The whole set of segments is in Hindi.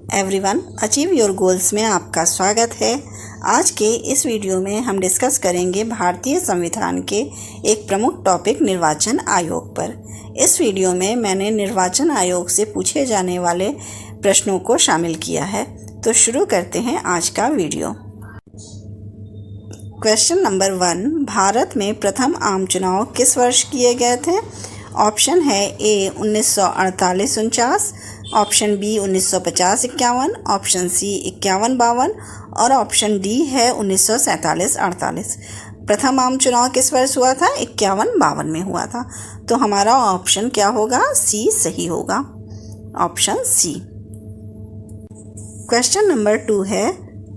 एवरीवन, अचीव योर गोल्स में आपका स्वागत है। आज के इस वीडियो में हम डिस्कस करेंगे भारतीय संविधान के एक प्रमुख टॉपिक निर्वाचन आयोग पर। इस वीडियो में मैंने निर्वाचन आयोग से पूछे जाने वाले प्रश्नों को शामिल किया है। तो शुरू करते हैं आज का वीडियो। क्वेश्चन नंबर 1, भारत में प्रथम आम चुनाव किस वर्ष किए गए थे? ऑप्शन है ए 1948-49, ऑप्शन बी 1950-51, ऑप्शन सी 51-52 और ऑप्शन डी है 1947-48। प्रथम आम चुनाव किस वर्ष हुआ था? 51-52 में हुआ था। तो हमारा ऑप्शन क्या होगा? सी सही होगा, ऑप्शन सी। क्वेश्चन नंबर 2 है,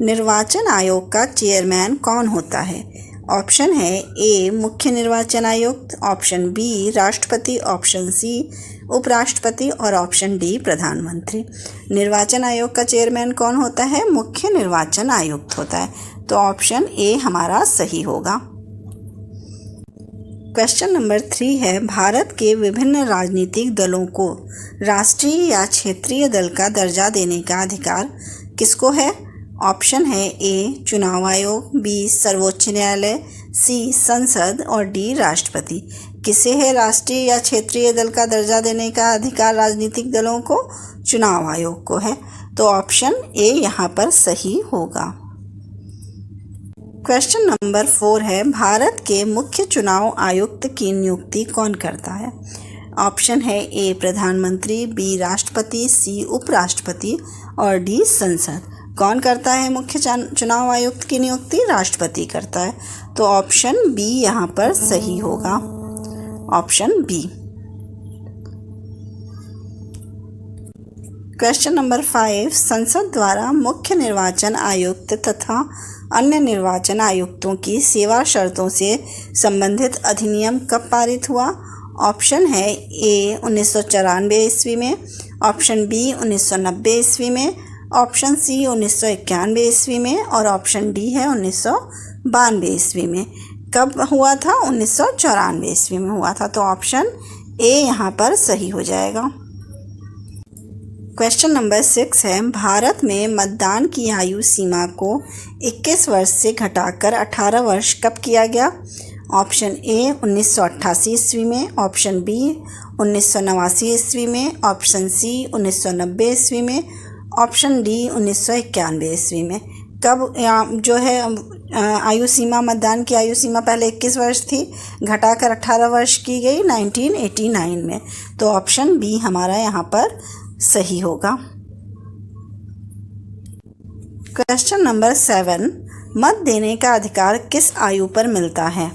निर्वाचन आयोग का चेयरमैन कौन होता है? ऑप्शन है ए मुख्य निर्वाचन आयुक्त, ऑप्शन बी राष्ट्रपति, ऑप्शन सी उपराष्ट्रपति और ऑप्शन डी प्रधानमंत्री। निर्वाचन आयोग का चेयरमैन कौन होता है? मुख्य निर्वाचन आयुक्त होता है। तो ऑप्शन ए हमारा सही होगा। क्वेश्चन नंबर 3 है, भारत के विभिन्न राजनीतिक दलों को राष्ट्रीय या क्षेत्रीय दल का दर्जा देने का अधिकार किसको है? ऑप्शन है ए चुनाव आयोग, बी सर्वोच्च न्यायालय, सी संसद और डी राष्ट्रपति। किसे है राष्ट्रीय या क्षेत्रीय दल का दर्जा देने का अधिकार राजनीतिक दलों को? चुनाव आयोग को है। तो ऑप्शन ए यहाँ पर सही होगा। क्वेश्चन नंबर 4 है, भारत के मुख्य चुनाव आयुक्त की नियुक्ति कौन करता है? ऑप्शन है ए प्रधानमंत्री, बी राष्ट्रपति, सी उपराष्ट्रपति और डी संसद। कौन करता है मुख्य चुनाव आयुक्त की नियुक्ति? राष्ट्रपति करता है। तो ऑप्शन बी यहाँ पर सही होगा, ऑप्शन बी। क्वेश्चन नंबर 5, संसद द्वारा मुख्य निर्वाचन आयुक्त तथा अन्य निर्वाचन आयुक्तों की सेवा शर्तों से संबंधित अधिनियम कब पारित हुआ? ऑप्शन है ए 1994 ईस्वी में, ऑप्शन बी 1990 ईस्वी में, ऑप्शन सी 1991 ईस्वी में और ऑप्शन डी है 1992 ईस्वी में। कब हुआ था? 1994 ईस्वी में हुआ था। तो ऑप्शन ए यहाँ पर सही हो जाएगा। क्वेश्चन नंबर 6 है, भारत में मतदान की आयु सीमा को 21 वर्ष से घटाकर 18 वर्ष कब किया गया? ऑप्शन ए 1988 ईस्वी में, ऑप्शन बी 1989 ईस्वी में, ऑप्शन सी 1990 ईस्वी में, ऑप्शन डी 1991 ईस्वी में। कब जो है आयु सीमा, मतदान की आयु सीमा पहले 21 वर्ष थी, घटाकर 18 वर्ष की गई 1989 में। तो ऑप्शन बी हमारा यहाँ पर सही होगा। क्वेश्चन नंबर 7, मत देने का अधिकार किस आयु पर मिलता है?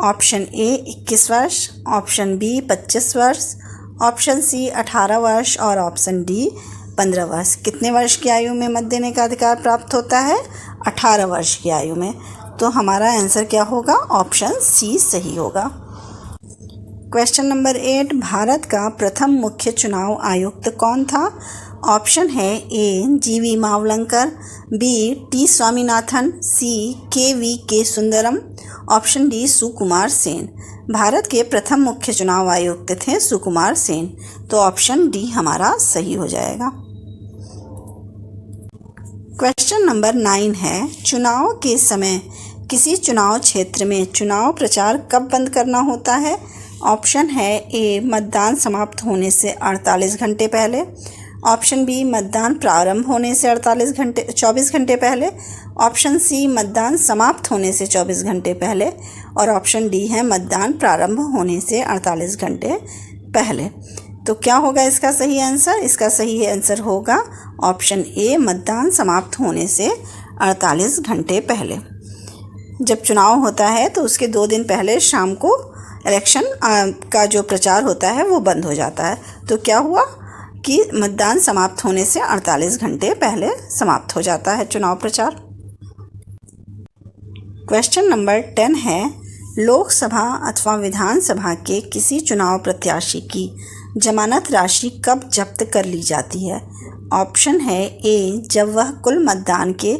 ऑप्शन ए 21 वर्ष, ऑप्शन बी 25 वर्ष, ऑप्शन सी 18 वर्ष और ऑप्शन डी 15 वर्ष। कितने वर्ष की आयु में मत देने का अधिकार प्राप्त होता है? 18 वर्ष की आयु में। तो हमारा आंसर क्या होगा? ऑप्शन सी सही होगा। क्वेश्चन नंबर 8, भारत का प्रथम मुख्य चुनाव आयुक्त कौन था? ऑप्शन है ए जीवी मावलंकर, बी टी स्वामीनाथन, सी के सुंदरम, ऑप्शन डी सुकुमार सेन। भारत के प्रथम मुख्य चुनाव आयुक्त थे सुकुमार सेन। तो ऑप्शन डी हमारा सही हो जाएगा। क्वेश्चन नंबर 9 है, चुनाव के समय किसी चुनाव क्षेत्र में चुनाव प्रचार कब बंद करना होता है? ऑप्शन है ए मतदान समाप्त होने से 48 घंटे पहले, ऑप्शन बी मतदान प्रारंभ होने से 24 घंटे पहले, ऑप्शन सी मतदान समाप्त होने से 24 घंटे पहले और ऑप्शन डी है मतदान प्रारंभ होने से 48 घंटे पहले। तो क्या होगा इसका सही आंसर? इसका सही आंसर होगा ऑप्शन ए मतदान समाप्त होने से 48 घंटे पहले। जब चुनाव होता है तो उसके 2 दिन पहले शाम को इलेक्शन का जो प्रचार होता है वो बंद हो जाता है। तो क्या हुआ कि मतदान समाप्त होने से 48 घंटे पहले समाप्त हो जाता है चुनाव प्रचार। क्वेश्चन नंबर 10 है, लोकसभा अथवा विधानसभा के किसी चुनाव प्रत्याशी की जमानत राशि कब जब्त कर ली जाती है? ऑप्शन है ए जब वह कुल मतदान के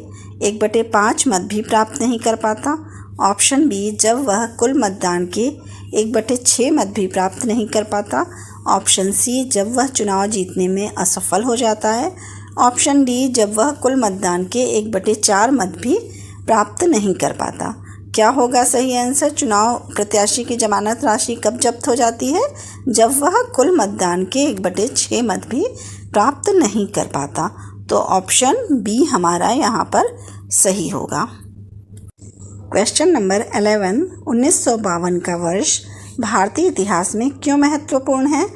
1/5 मत भी प्राप्त नहीं कर पाता, ऑप्शन बी जब वह कुल मतदान के 1/6 मत भी प्राप्त नहीं कर पाता, ऑप्शन सी जब वह चुनाव जीतने में असफल हो जाता है ऑप्शन डी, जब वह कुल मतदान के 1/4 मत भी प्राप्त नहीं कर पाता। क्या होगा सही आंसर? चुनाव प्रत्याशी की जमानत राशि कब जब्त हो जाती है? जब वह कुल मतदान के 1/6 मत भी प्राप्त नहीं कर पाता। तो ऑप्शन बी हमारा यहाँ पर सही होगा। क्वेश्चन नंबर 11, 1952 का वर्ष भारतीय इतिहास में क्यों महत्वपूर्ण है?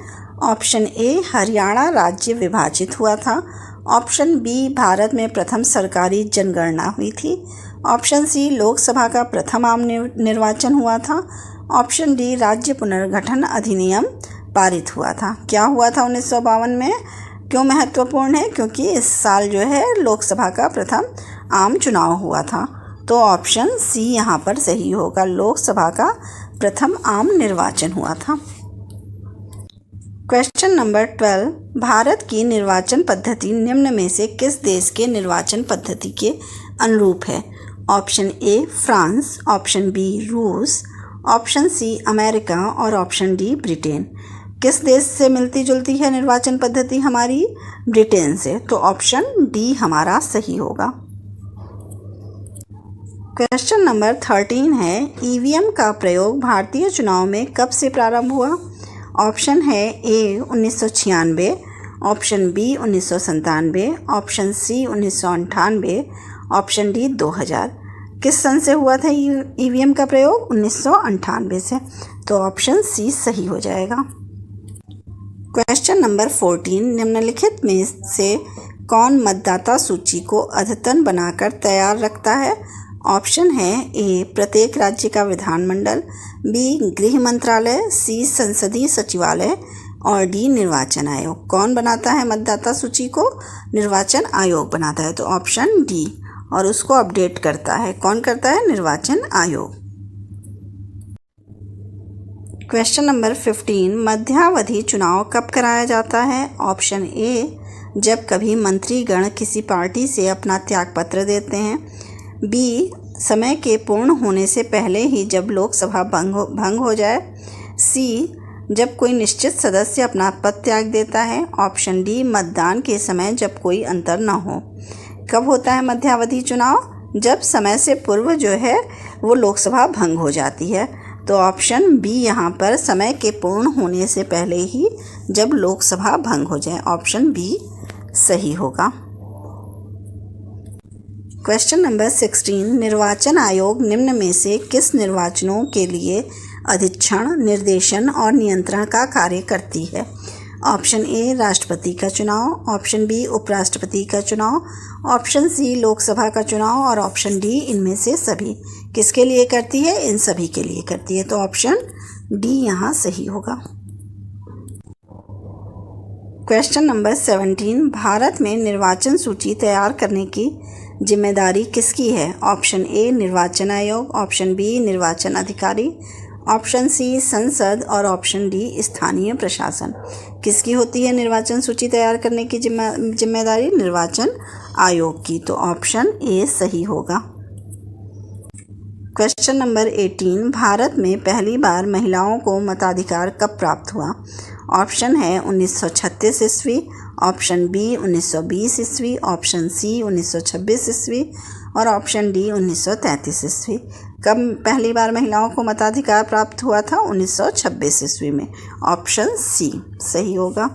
ऑप्शन ए, हरियाणा राज्य विभाजित हुआ था। ऑप्शन बी, भारत में प्रथम सरकारी जनगणना हुई थी। ऑप्शन सी, लोकसभा का प्रथम आम निर्वाचन हुआ था। ऑप्शन डी, राज्य पुनर्गठन अधिनियम पारित हुआ था। क्या हुआ था 1952 में? क्यों महत्वपूर्ण है? क्योंकि इस साल जो है लोकसभा का प्रथम आम चुनाव हुआ था। तो ऑप्शन सी यहाँ पर सही होगा, लोकसभा का प्रथम आम निर्वाचन हुआ था। क्वेश्चन नंबर 12, भारत की निर्वाचन पद्धति निम्न में से किस देश के निर्वाचन पद्धति के अनुरूप है? Option A, France. Option B, रूस। Option C, America. और ऑप्शन डी, ब्रिटेन। किस देश से मिलती जुलती है निर्वाचन पद्धति हमारी? ब्रिटेन से। तो ऑप्शन डी हमारा सही होगा। क्वेश्चन नंबर 13 है, ईवीएम का प्रयोग भारतीय चुनाव में कब से प्रारंभ हुआ? ऑप्शन है A, 1996। Option B, 1997। Option C, 1998। Option D, 2000। किस सन से हुआ था ईवीएम का प्रयोग? 1998 से। तो ऑप्शन सी सही हो जाएगा। क्वेश्चन नंबर 14, निम्नलिखित में से कौन मतदाता सूची को अद्यतन बनाकर तैयार रखता है? ऑप्शन है ए, प्रत्येक राज्य का विधानमंडल। बी, गृह मंत्रालय। सी, संसदीय सचिवालय। और डी, निर्वाचन आयोग। कौन बनाता है मतदाता सूची को? निर्वाचन आयोग बनाता है। तो ऑप्शन डी। और उसको अपडेट करता है कौन करता है? निर्वाचन आयोग। क्वेश्चन नंबर 15, मध्यावधि चुनाव कब कराया जाता है? ऑप्शन ए, जब कभी मंत्रीगण किसी पार्टी से अपना त्यागपत्र देते हैं। बी, समय के पूर्ण होने से पहले ही जब लोकसभा भंग हो जाए। सी, जब कोई निश्चित सदस्य अपना पद त्याग देता है। ऑप्शन डी, मतदान के समय जब कोई अंतर न हो। कब होता है मध्यावधि चुनाव? जब समय से पूर्व जो है वो लोकसभा भंग हो जाती है। तो ऑप्शन बी यहाँ पर समय के पूर्ण होने से पहले ही जब लोकसभा भंग हो जाए। ऑप्शन बी सही होगा। क्वेश्चन नंबर 16, निर्वाचन आयोग निम्न में से किस निर्वाचनों के लिए अधीक्षण, निर्देशन और नियंत्रण का कार्य करती है? ऑप्शन ए, राष्ट्रपति का चुनाव। ऑप्शन बी, उपराष्ट्रपति का चुनाव। ऑप्शन सी, लोकसभा का चुनाव। और ऑप्शन डी, इनमें से सभी। किसके लिए करती है? इन सभी के लिए करती है। तो ऑप्शन डी यहाँ सही होगा। क्वेश्चन नंबर 17, भारत में निर्वाचन सूची तैयार करने की जिम्मेदारी किसकी है? ऑप्शन ए, निर्वाचन आयोग। ऑप्शन बी, निर्वाचन अधिकारी। ऑप्शन सी, संसद। और ऑप्शन डी, स्थानीय प्रशासन। किसकी होती है निर्वाचन सूची तैयार करने की जिम्मेदारी? निर्वाचन आयोग की। तो ऑप्शन ए सही होगा। क्वेश्चन नंबर 18, भारत में पहली बार महिलाओं को मताधिकार कब प्राप्त हुआ? ऑप्शन है 1936 ईस्वी। ऑप्शन बी, 1920 ईस्वी। ऑप्शन सी, 1926 ईस्वी। और ऑप्शन डी, 1933 ईस्वी। कब पहली बार महिलाओं को मताधिकार प्राप्त हुआ था? 1926 ईस्वी में। ऑप्शन सी सही होगा।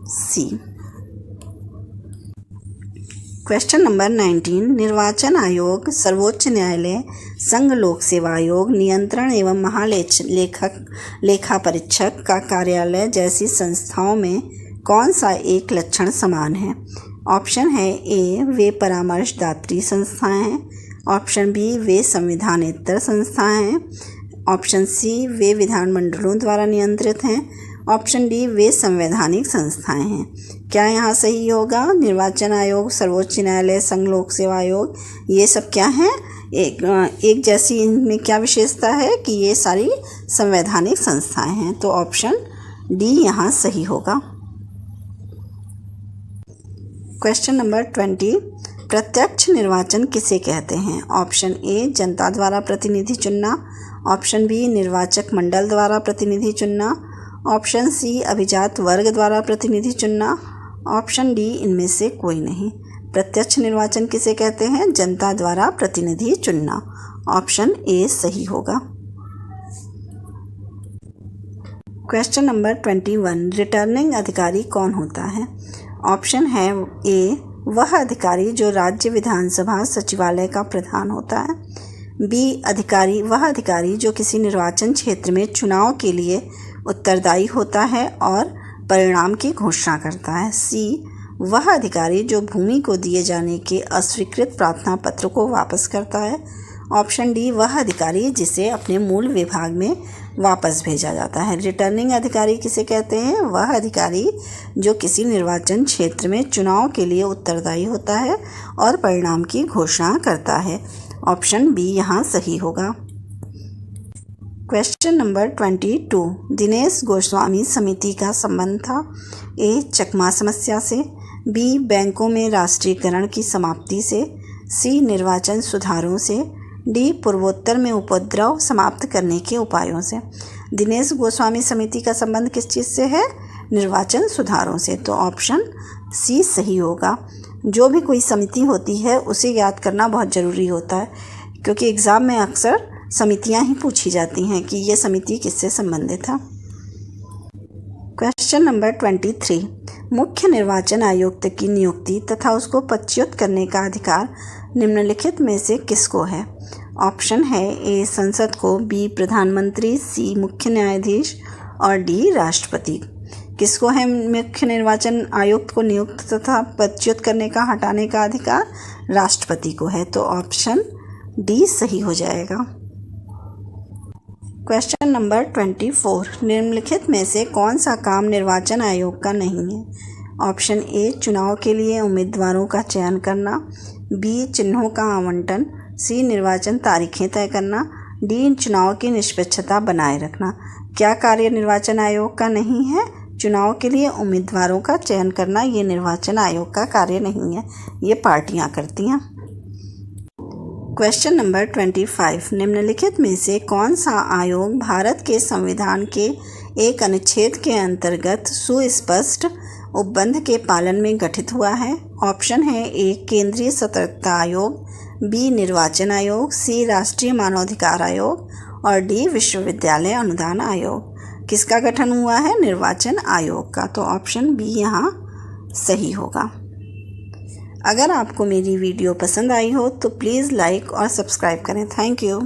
सी। क्वेश्चन नंबर 19, निर्वाचन आयोग, सर्वोच्च न्यायालय, संघ लोक सेवा आयोग, नियंत्रण एवं लेखा परीक्षक का कार्यालय जैसी संस्थाओं में कौन सा एक लक्षण समान है? ऑप्शन है ए, वे परामर्शदात्री संस्थाएं हैं। ऑप्शन बी, वे संविधानेतर संस्थाएं हैं। ऑप्शन सी, वे विधानमंडलों द्वारा नियंत्रित हैं। ऑप्शन डी, वे संवैधानिक संस्थाएं हैं। क्या यहाँ सही होगा? निर्वाचन आयोग, सर्वोच्च न्यायालय, संघ लोक सेवा आयोग, ये सब क्या हैं? एक जैसी इनमें क्या विशेषता है कि ये सारी संवैधानिक संस्थाएं हैं। तो ऑप्शन डी यहाँ सही होगा। क्वेश्चन नंबर 20, प्रत्यक्ष निर्वाचन किसे कहते हैं? ऑप्शन ए, जनता द्वारा प्रतिनिधि चुनना। ऑप्शन बी, निर्वाचक मंडल द्वारा प्रतिनिधि चुनना। ऑप्शन सी, अभिजात वर्ग द्वारा प्रतिनिधि चुनना। ऑप्शन डी इनमें से कोई नहीं। प्रत्यक्ष निर्वाचन किसे कहते हैं? जनता द्वारा प्रतिनिधि चुनना। ऑप्शन ए सही होगा। क्वेश्चन नंबर 21, रिटर्निंग अधिकारी कौन होता है? ऑप्शन है ए वह अधिकारी जो राज्य विधानसभा सचिवालय का प्रधान होता है। बी अधिकारी वह अधिकारी जो किसी निर्वाचन क्षेत्र में चुनाव के लिए उत्तरदायी होता है और परिणाम की घोषणा करता है। सी वह अधिकारी जो भूमि को दिए जाने के अस्वीकृत प्रार्थना पत्र को वापस करता है। ऑप्शन डी वह अधिकारी जिसे अपने मूल विभाग में वापस भेजा जाता है। रिटर्निंग अधिकारी किसे कहते हैं? वह अधिकारी जो किसी निर्वाचन क्षेत्र में चुनाव के लिए उत्तरदायी होता है और परिणाम की घोषणा करता है। ऑप्शन बी यहाँ सही होगा। क्वेश्चन नंबर 22, दिनेश गोस्वामी समिति का संबंध था? ए चकमा समस्या से, बी बैंकों में राष्ट्रीयकरण की समाप्ति से, सी निर्वाचन सुधारों से, डी पूर्वोत्तर में उपद्रव समाप्त करने के उपायों से। दिनेश गोस्वामी समिति का संबंध किस चीज़ से है? निर्वाचन सुधारों से। तो ऑप्शन सी सही होगा। जो भी कोई समिति होती है उसे याद करना बहुत ज़रूरी होता है, क्योंकि एग्ज़ाम में अक्सर समितियां ही पूछी जाती हैं कि ये समिति किससे संबंधित है। क्वेश्चन नंबर 23, मुख्य निर्वाचन आयुक्त की नियुक्ति तथा उसको पदच्युत करने का अधिकार निम्नलिखित में से किसको है? ऑप्शन है ए संसद को, बी प्रधानमंत्री, सी मुख्य न्यायाधीश और डी राष्ट्रपति। किसको है मुख्य निर्वाचन आयुक्त को नियुक्त तथा पदच्युत करने का, हटाने का अधिकार? राष्ट्रपति को है। तो ऑप्शन डी सही हो जाएगा। क्वेश्चन नंबर 24, निम्नलिखित में से कौन सा काम निर्वाचन आयोग का नहीं है? ऑप्शन ए चुनाव के लिए उम्मीदवारों का चयन करना, बी चिन्हों का आवंटन, सी निर्वाचन तारीखें तय करना, डी चुनाव की निष्पक्षता बनाए रखना। क्या कार्य निर्वाचन आयोग का नहीं है? चुनाव के लिए उम्मीदवारों का चयन करना ये निर्वाचन आयोग का कार्य नहीं है, ये पार्टियां करती हैं। क्वेश्चन नंबर 25, निम्नलिखित में से कौन सा आयोग भारत के संविधान के एक अनुच्छेद के अंतर्गत सुस्पष्ट उपबंध के पालन में गठित हुआ है? ऑप्शन है ए केंद्रीय सतर्कता आयोग, बी निर्वाचन आयोग, सी राष्ट्रीय मानवाधिकार आयोग और डी विश्वविद्यालय अनुदान आयोग। किसका गठन हुआ है? निर्वाचन आयोग का। तो ऑप्शन बी यहाँ सही होगा। अगर आपको मेरी वीडियो पसंद आई हो तो प्लीज़ लाइक और सब्सक्राइब करें। Thank you.